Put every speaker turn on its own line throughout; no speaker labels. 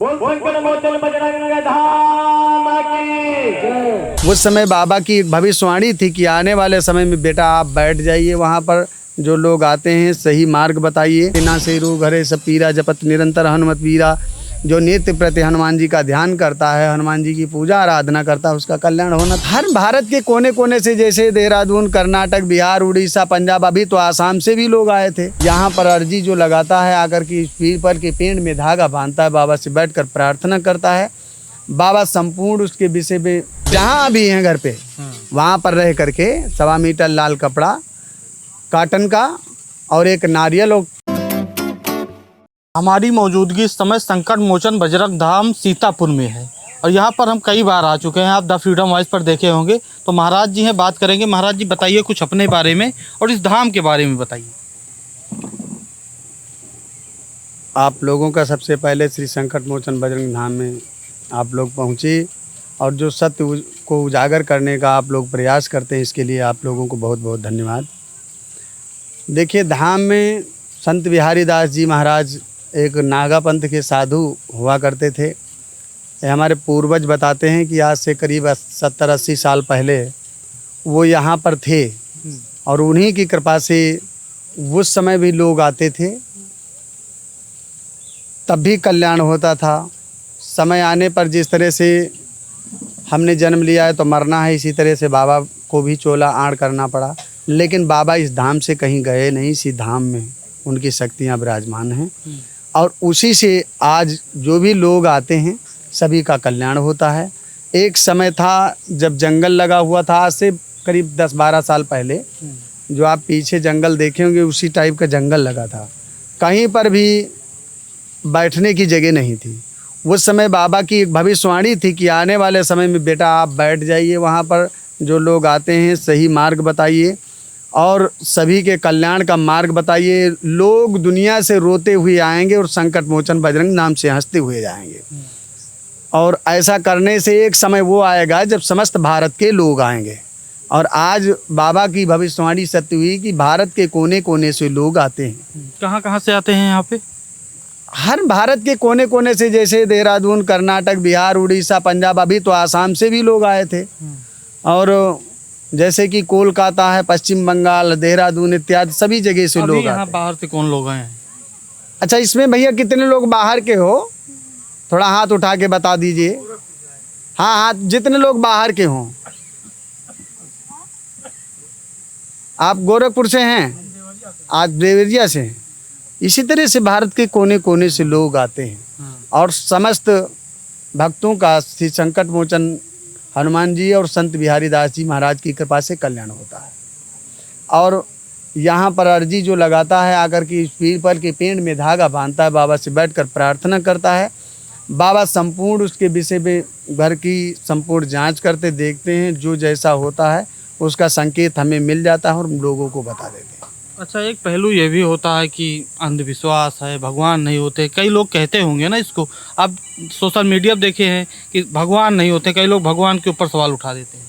उस समय बाबा की एक भविष्यवाणी थी कि आने वाले समय में बेटा आप बैठ जाइए वहाँ पर, जो लोग आते हैं सही मार्ग बताइए। बिना से रू घरे सब पीरा जपत निरंतर हनुमत वीरा। जो नित्य प्रति हनुमान जी का ध्यान करता है, हनुमान जी की पूजा आराधना करता है, उसका कल्याण होना। हर भारत के कोने कोने से, जैसे देहरादून, कर्नाटक, बिहार, उड़ीसा, पंजाब, अभी तो आसाम से भी लोग आए थे। यहाँ पर अर्जी जो लगाता है आकर के पीपल के पेड़ में धागा बांधता है, बाबा से बैठकर प्रार्थना करता है। बाबा संपूर्ण उसके विषय में जहाँ भी हैं घर पे वहाँ पर रह करके 1.25 मीटर लाल कपड़ा कॉटन का और एक नारियल और
हमारी मौजूदगी इस समय संकट मोचन बजरंग धाम सीतापुर में है और यहाँ पर हम कई बार आ चुके हैं। आप द फ्रीडम वॉइस पर देखे होंगे। तो महाराज जी हैं, बात करेंगे। महाराज जी बताइए कुछ अपने बारे में और इस धाम के बारे में बताइए।
आप लोगों का सबसे पहले श्री संकट मोचन बजरंग धाम में आप लोग पहुँचे और जो सत्य को उजागर करने का आप लोग प्रयास करते हैं, इसके लिए आप लोगों को बहुत बहुत धन्यवाद। देखिए, धाम में संत बिहारी दास जी महाराज एक नागा पंथ के साधु हुआ करते थे। ये हमारे पूर्वज बताते हैं कि आज से करीब 70-80 साल पहले वो यहाँ पर थे और उन्हीं की कृपा से उस समय भी लोग आते थे, तब भी कल्याण होता था। समय आने पर जिस तरह से हमने जन्म लिया है तो मरना है, इसी तरह से बाबा को भी चोला आड़ करना पड़ा। लेकिन बाबा इस धाम से कहीं गए नहीं, इसी धाम में उनकी शक्तियाँ विराजमान हैं और उसी से आज जो भी लोग आते हैं सभी का कल्याण होता है। एक समय था जब जंगल लगा हुआ था, आज से करीब 10-12 साल पहले, जो आप पीछे जंगल देखे होंगे उसी टाइप का जंगल लगा था। कहीं पर भी बैठने की जगह नहीं थी। उस समय बाबा की एक भविष्यवाणी थी कि आने वाले समय में बेटा आप बैठ जाइए वहाँ पर, जो लोग आते हैं सही मार्ग बताइए और सभी के कल्याण का मार्ग बताइए। लोग दुनिया से रोते हुए आएंगे और संकट मोचन बजरंग नाम से हंसते हुए जाएंगे। और ऐसा करने से एक समय वो आएगा जब समस्त भारत के लोग आएंगे। और आज बाबा की भविष्यवाणी सत्य हुई कि भारत के कोने कोने से लोग आते हैं।
कहाँ कहाँ से आते हैं यहाँ पे?
हर भारत के कोने कोने से, जैसे देहरादून, कर्नाटक, बिहार, उड़ीसा, पंजाब, अभी तो आसाम से भी लोग आए थे। और जैसे कि कोलकाता है, पश्चिम बंगाल, देहरादून इत्यादि सभी जगह से लोग
यहाँ
आते हैं।
बाहर से कौन लोग आए हैं?
अच्छा, इसमें भैया कितने लोग बाहर के हो, थोड़ा हाथ उठा के बता दीजिए। हाँ हाँ, जितने लोग बाहर के हों। आप गोरखपुर से हैं, आज देवरिया से हैं। इसी तरह से भारत के कोने कोने से लोग आते हैं और समस्त भक्तों का श्री संकट मोचन हनुमान जी और संत बिहारी दास जी महाराज की कृपा से कल्याण होता है। और यहाँ पर अर्जी जो लगाता है आकर के पीपल के पेड़ में धागा बांधता है, बाबा से बैठकर प्रार्थना करता है। बाबा संपूर्ण उसके विषय में घर की संपूर्ण जांच करते देखते हैं, जो जैसा होता है उसका संकेत हमें मिल जाता है और हम लोगों को बता देते हैं।
अच्छा, एक पहलू ये भी होता है कि अंधविश्वास है, भगवान नहीं होते। कई लोग कहते होंगे ना इसको, आप सोशल मीडिया पर देखे हैं कि भगवान नहीं होते। कई लोग भगवान के ऊपर सवाल उठा देते हैं।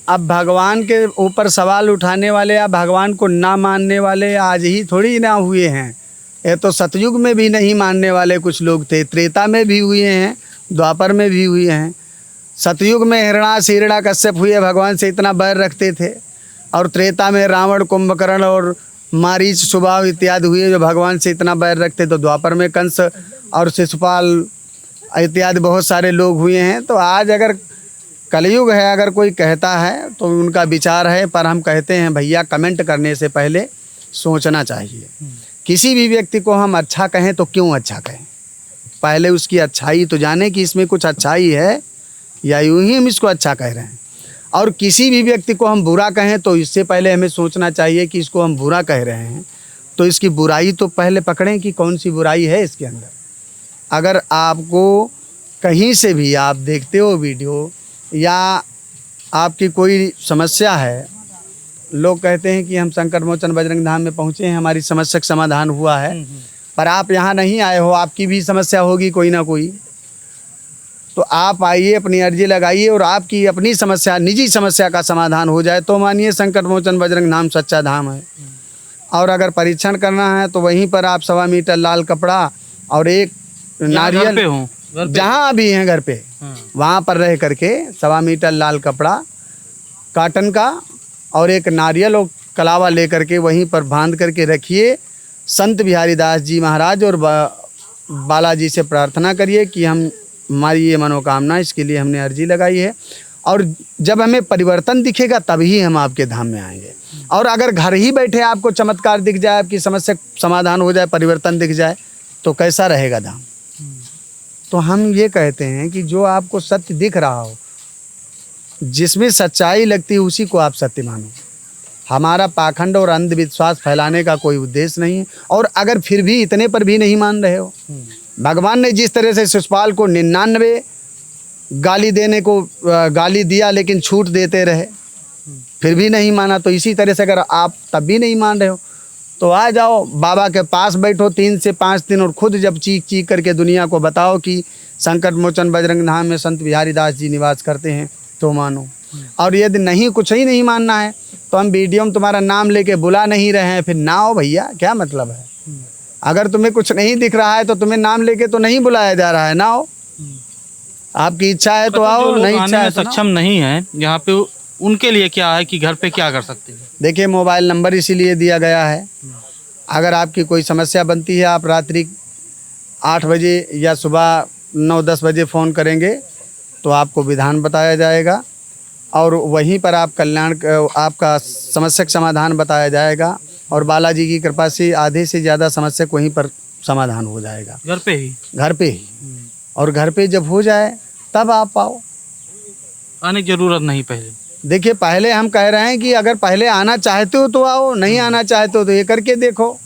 अब भगवान के ऊपर सवाल उठाने वाले या भगवान को ना मानने वाले आज ही थोड़ी ना हुए हैं। ये तो सतयुग में भी नहीं मानने वाले कुछ लोग थे, त्रेता में भी हुए हैं, द्वापर में भी हुए हैं। सतयुग में हिरण्य कश्यप हुए, भगवान से इतना बैर रखते थे। और त्रेता में रावण, कुंभकर्ण और मारीच, सुबाव इत्यादि हुए जो भगवान से इतना बैर रखते। तो द्वापर में कंस और शिशुपाल इत्यादि बहुत सारे लोग हुए हैं। तो आज अगर कलयुग है, अगर कोई कहता है तो उनका विचार है, पर हम कहते हैं भैया कमेंट करने से पहले सोचना चाहिए। किसी भी व्यक्ति को हम अच्छा कहें तो क्यों अच्छा कहें, पहले उसकी अच्छाई तो जाने कि इसमें कुछ अच्छाई है या यूं ही हम इसको अच्छा कह रहे हैं। और किसी भी व्यक्ति को हम बुरा कहें तो इससे पहले हमें सोचना चाहिए कि इसको हम बुरा कह रहे हैं तो इसकी बुराई तो पहले पकड़ें कि कौन सी बुराई है इसके अंदर। अगर आपको कहीं से भी आप देखते हो वीडियो या आपकी कोई समस्या है, लोग कहते हैं कि हम संकट मोचन बजरंग धाम में पहुँचे हैं, हमारी समस्या का समाधान हुआ है, पर आप यहाँ नहीं आए हो, आपकी भी समस्या होगी कोई ना कोई। तो आप आइए, अपनी अर्जी लगाइए और आपकी अपनी समस्या, निजी समस्या का समाधान हो जाए तो मानिए संकट मोचन बजरंग धाम सच्चा धाम है। और अगर परीक्षण करना है तो वहीं पर आप 1.25 मीटर लाल कपड़ा और एक नारियल जहाँ भी हैं घर पे, वहाँ पर रह करके 1.25 मीटर लाल कपड़ा काटन का और एक नारियल और कलावा लेकर के वहीं पर बांध करके रखिए। संत बिहारी दास जी महाराज और बालाजी से प्रार्थना करिए कि हमारी ये मनोकामना, इसके लिए हमने अर्जी लगाई है, और जब हमें परिवर्तन दिखेगा तभी हम आपके धाम में आएंगे। और अगर घर ही बैठे आपको चमत्कार दिख जाए, आपकी समस्या समाधान हो जाए, परिवर्तन दिख जाए, तो कैसा रहेगा धाम। तो हम ये कहते हैं कि जो आपको सत्य दिख रहा हो, जिसमें सच्चाई लगती है, उसी को आप सत्य मानो। हमारा पाखंड और अंधविश्वास फैलाने का कोई उद्देश्य नहीं है। और अगर फिर भी इतने पर भी नहीं मान रहे हो, भगवान ने जिस तरह से शिशुपाल को 99 गाली दिया लेकिन छूट देते रहे, फिर भी नहीं माना, तो इसी तरह से अगर आप तब भी नहीं मान रहे हो तो आ जाओ बाबा के पास बैठो 3 से 5 दिन, और खुद जब चीख चीख करके दुनिया को बताओ कि संकट मोचन बजरंग धाम में संत बिहारी दास जी निवास करते हैं, तो मानो। और यदि नहीं, कुछ ही नहीं मानना है, तो हम वीडियो में तुम्हारा नाम लेके बुला नहीं रहे हैं, फिर ना हो भैया, क्या मतलब है। अगर तुम्हें कुछ नहीं दिख रहा है तो तुम्हें नाम लेके तो नहीं बुलाया जा रहा है, ना हो। आपकी इच्छा है तो आओ, नहीं इच्छा है तो
सक्षम नहीं है यहाँ पे, उनके लिए क्या है कि घर पे क्या कर सकते हैं।
देखिए, मोबाइल नंबर इसीलिए दिया गया है, अगर आपकी कोई समस्या बनती है, आप रात्रि 8 बजे या सुबह 9-10 बजे फ़ोन करेंगे तो आपको विधान बताया जाएगा, और वहीं पर आप आपका समस्या का समाधान बताया जाएगा, और बालाजी की कृपा से आधे से ज़्यादा समस्या वहीं पर समाधान हो जाएगा, घर पे ही। और घर पे जब हो जाए तब आप आओ,
आने की ज़रूरत नहीं। पहले
देखिए, पहले हम कह रहे हैं कि अगर पहले आना चाहते हो तो आओ, नहीं आना चाहते हो तो ये करके देखो,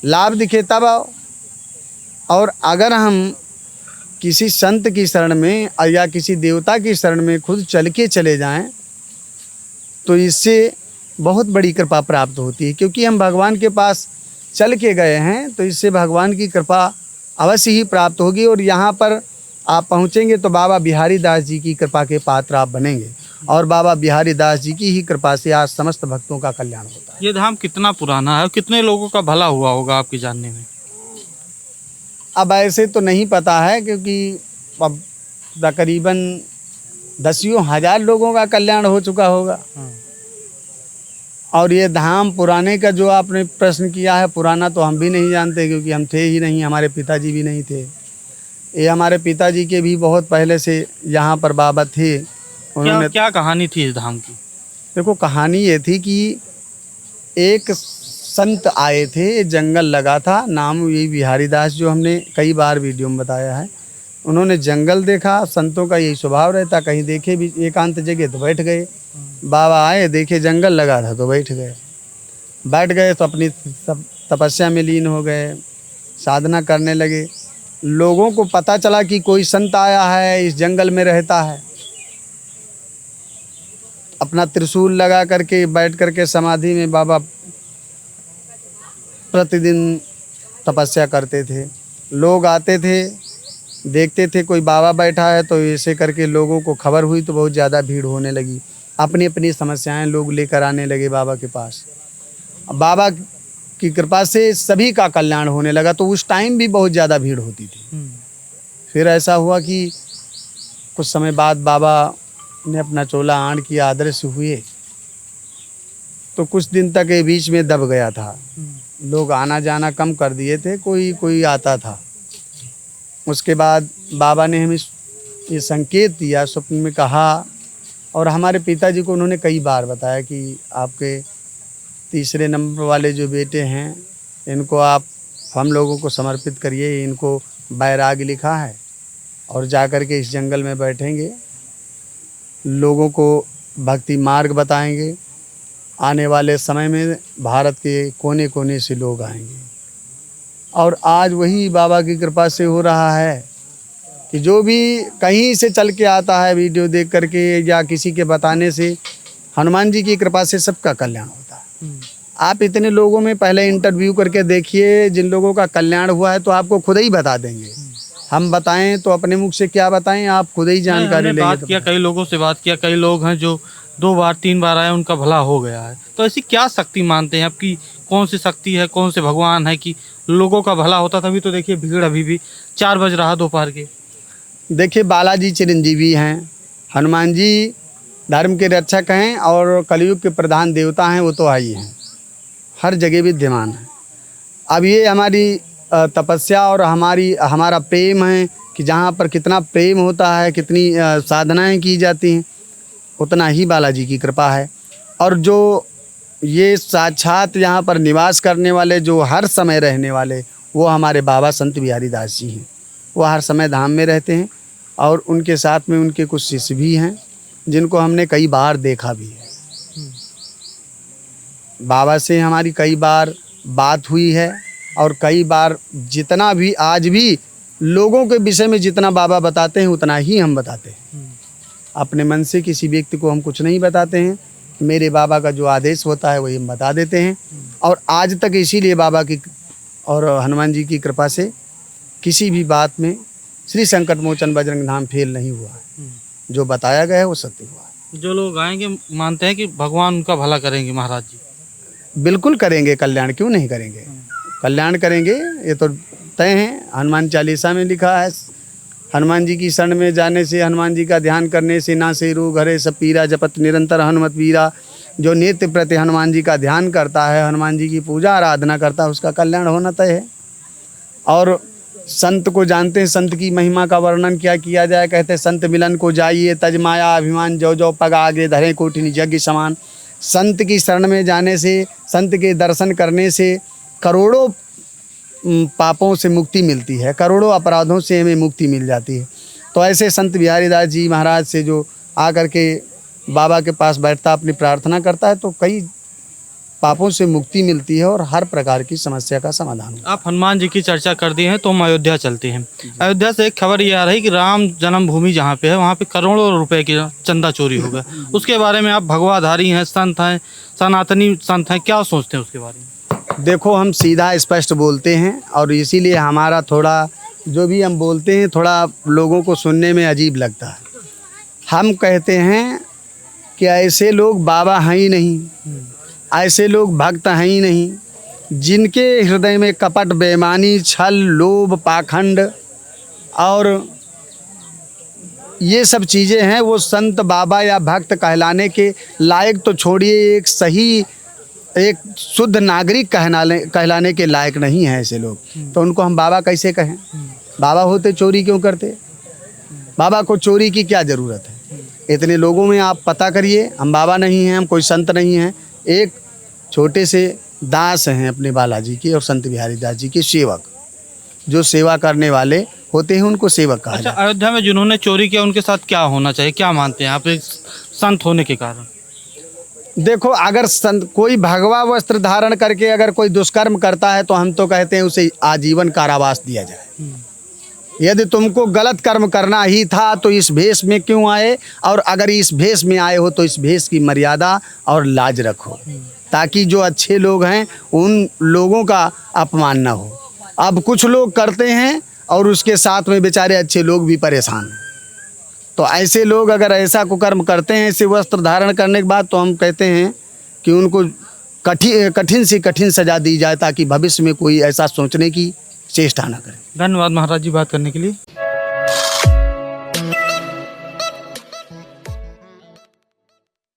लाभ दिखे तब आओ। और अगर हम किसी संत की शरण में या किसी देवता की शरण में खुद चल के चले जाएं, तो इससे बहुत बड़ी कृपा प्राप्त होती है, क्योंकि हम भगवान के पास चल के गए हैं, तो इससे भगवान की कृपा अवश्य ही प्राप्त होगी। और यहाँ पर आप पहुँचेंगे तो बाबा बिहारी दास जी की कृपा के पात्र आप बनेंगे, और बाबा बिहारी दास जी की ही कृपा से आज समस्त भक्तों का कल्याण होता है।
ये धाम कितना पुराना है, कितने लोगों का भला हुआ होगा आपके जानने में?
अब ऐसे तो नहीं पता है, क्योंकि अब तकरीबन 10,000 लोगों का कल्याण हो चुका होगा। और ये धाम पुराने का जो आपने प्रश्न किया है, पुराना तो हम भी नहीं जानते, क्योंकि हम थे ही नहीं, हमारे पिताजी भी नहीं थे। ये हमारे पिताजी के भी बहुत पहले से यहाँ पर बाबा थे। उन्होंने
क्या कहानी थी इस धाम की?
देखो, कहानी ये थी कि एक संत आए थे, जंगल लगा था, नाम यही बिहारी दास, जो हमने कई बार वीडियो में बताया है। उन्होंने जंगल देखा, संतों का यही स्वभाव रहता, कहीं देखे भी एकांत जगह तो बैठ गए। बाबा आए, देखे जंगल लगा था तो बैठ गए तो अपनी सब तपस्या में लीन हो गए, साधना करने लगे। लोगों को पता चला कि कोई संत आया है, इस जंगल में रहता है। अपना त्रिशूल लगा करके बैठ करके समाधि में बाबा प्रतिदिन तपस्या करते थे। लोग आते थे, देखते थे कोई बाबा बैठा है, तो ऐसे करके लोगों को खबर हुई तो बहुत ज़्यादा भीड़ होने लगी। अपनी अपनी समस्याएं लोग लेकर आने लगे बाबा के पास। बाबा की कृपा से सभी का कल्याण होने लगा, तो उस टाइम भी बहुत ज़्यादा भीड़ होती थी। फिर ऐसा हुआ कि कुछ समय बाद बाबा ने अपना चोला आड़ किया, अदृश्य हुए, तो कुछ दिन तक ये बीच में दब गया था। लोग आना जाना कम कर दिए थे, कोई आता था। उसके बाद बाबा ने हमें ये संकेत दिया, स्वप्न में कहा, और हमारे पिताजी को उन्होंने कई बार बताया कि आपके 3 नंबर वाले जो बेटे हैं, इनको आप हम लोगों को समर्पित करिए, इनको बैराग लिखा है, और जा कर के इस जंगल में बैठेंगे, लोगों को भक्ति मार्ग बताएंगे। आने वाले समय में भारत के कोने कोने से लोग आएंगे। और आज वही बाबा की कृपा से हो रहा है कि जो भी कहीं से चल के आता है वीडियो देख करके या किसी के बताने से, हनुमान जी की कृपा से सबका कल्याण होता है। आप इतने लोगों में पहले इंटरव्यू करके देखिए, जिन लोगों का कल्याण हुआ है तो आपको खुद ही बता देंगे। हम बताएं तो अपने मुख से क्या बताएं, आप खुद ही जानकारी लेंगे।
बात किया, कई लोगों से बात किया, कई लोग हैं जो 2 बार 3 बार आए, उनका भला हो गया है। तो ऐसी क्या शक्ति मानते हैं आपकी, कौन सी शक्ति है, कौन से भगवान है कि लोगों का भला होता? तभी तो देखिए भीड़ अभी भी 4 बज रहा दोपहर के।
देखिए, बालाजी चिरंजीवी हैं, हनुमान जी धर्म के रक्षक हैं और कलयुग के प्रधान देवता हैं, वो तो आई हैं, हर जगह विद्यमान है। अब ये हमारी तपस्या और हमारा प्रेम है कि जहाँ पर कितना प्रेम होता है, कितनी साधनाएं की जाती हैं, उतना ही बालाजी की कृपा है। और जो ये साक्षात यहाँ पर निवास करने वाले, जो हर समय रहने वाले, वो हमारे बाबा संत बिहारी दास जी हैं। वो हर समय धाम में रहते हैं और उनके साथ में उनके कुछ शिष्य भी हैं जिनको हमने कई बार देखा भी है। बाबा से हमारी कई बार बात हुई है और कई बार जितना भी आज भी लोगों के विषय में जितना बाबा बताते हैं उतना ही हम बताते हैं। अपने मन से किसी व्यक्ति को हम कुछ नहीं बताते हैं। मेरे बाबा का जो आदेश होता है वही हम बता देते हैं। और आज तक इसीलिए बाबा की और हनुमान जी की कृपा से किसी भी बात में श्री संकट मोचन बजरंग धाम फेल नहीं हुआ है। जो बताया गया है वो सत्य हुआ है।
जो लोग आएंगे मानते हैं कि भगवान उनका भला करेंगे महाराज जी।
बिल्कुल करेंगे कल्याण, क्यों नहीं करेंगे, कल्याण करेंगे, ये तो तय है। हनुमान चालीसा में लिखा है, हनुमान जी की शरण में जाने से, हनुमान जी का ध्यान करने से ना से रोग हरे सब पीरा, जपत निरंतर हनुमत वीरा। जो नित्य प्रति हनुमान जी का ध्यान करता है, हनुमान जी की पूजा आराधना करता है, उसका कल्याण होना तय है। और संत को जानते हैं, संत की महिमा का वर्णन क्या किया जाए। कहते हैं संत मिलन को जाइए, तज माया अभिमान, जो जो पग आगे धरे कोटिनी यज्ञ समान। संत की शरण में जाने से, संत के दर्शन करने से करोड़ों पापों से मुक्ति मिलती है, करोड़ों अपराधों से हमें मुक्ति मिल जाती है। तो ऐसे संत बिहारी दास जी महाराज से जो आकर के बाबा के पास बैठता, अपनी प्रार्थना करता है, तो कई पापों से मुक्ति मिलती है और हर प्रकार की समस्या का समाधान होता है।
आप हनुमान जी की चर्चा कर दी हैं तो हम अयोध्या चलते हैं। अयोध्या से एक खबर ये आ रही कि राम जन्मभूमि जहाँ पे है वहाँ पे करोड़ों रुपए की चंदा चोरी हो गया। उसके बारे में आप भगवाधारी हैं, संत हैं, सनातनी संत हैं, क्या सोचते हैं उसके बारे में?
देखो, हम सीधा स्पष्ट बोलते हैं और इसीलिए हमारा थोड़ा जो भी हम बोलते हैं थोड़ा लोगों को सुनने में अजीब लगता है। हम कहते हैं कि ऐसे लोग बाबा हैं ही नहीं, ऐसे लोग भक्त हैं ही नहीं जिनके हृदय में कपट, बेईमानी, छल, लोभ, पाखंड और ये सब चीज़ें हैं। वो संत, बाबा या भक्त कहलाने के लायक तो छोड़िए, एक सही, एक शुद्ध नागरिक कहलाने के लायक नहीं है ऐसे लोग। तो उनको हम बाबा कैसे कहें? बाबा होते चोरी क्यों करते? बाबा को चोरी की क्या ज़रूरत है? इतने लोगों में आप पता करिए, हम बाबा नहीं हैं, हम कोई संत नहीं हैं, एक छोटे से दास हैं अपने बालाजी के और संत बिहारी दास जी के सेवक। जो सेवा करने वाले होते हैं उनको सेवक कहा जाता है।
अयोध्या में जिन्होंने चोरी किया उनके साथ क्या होना चाहिए, क्या मानते हैं आप एक संत होने के कारण?
देखो, अगर संत कोई भगवा वस्त्र धारण करके अगर कोई दुष्कर्म करता है तो हम तो कहते हैं उसे आजीवन कारावास दिया जाए। यदि तुमको गलत कर्म करना ही था तो इस भेष में क्यों आए, और अगर इस भेष में आए हो तो इस भेष की मर्यादा और लाज रखो, ताकि जो अच्छे लोग हैं उन लोगों का अपमान ना हो। अब कुछ लोग करते हैं और उसके साथ में बेचारे अच्छे लोग भी परेशान हैं। तो ऐसे लोग अगर ऐसा कुकर्म करते हैं, ऐसे वस्त्र धारण करने के बाद, तो हम कहते हैं कि उनको कठिन से कठिन सजा दी जाए ताकि भविष्य में कोई ऐसा सोचने की चेष्टा ना करे।
धन्यवाद महाराज जी बात करने के लिए।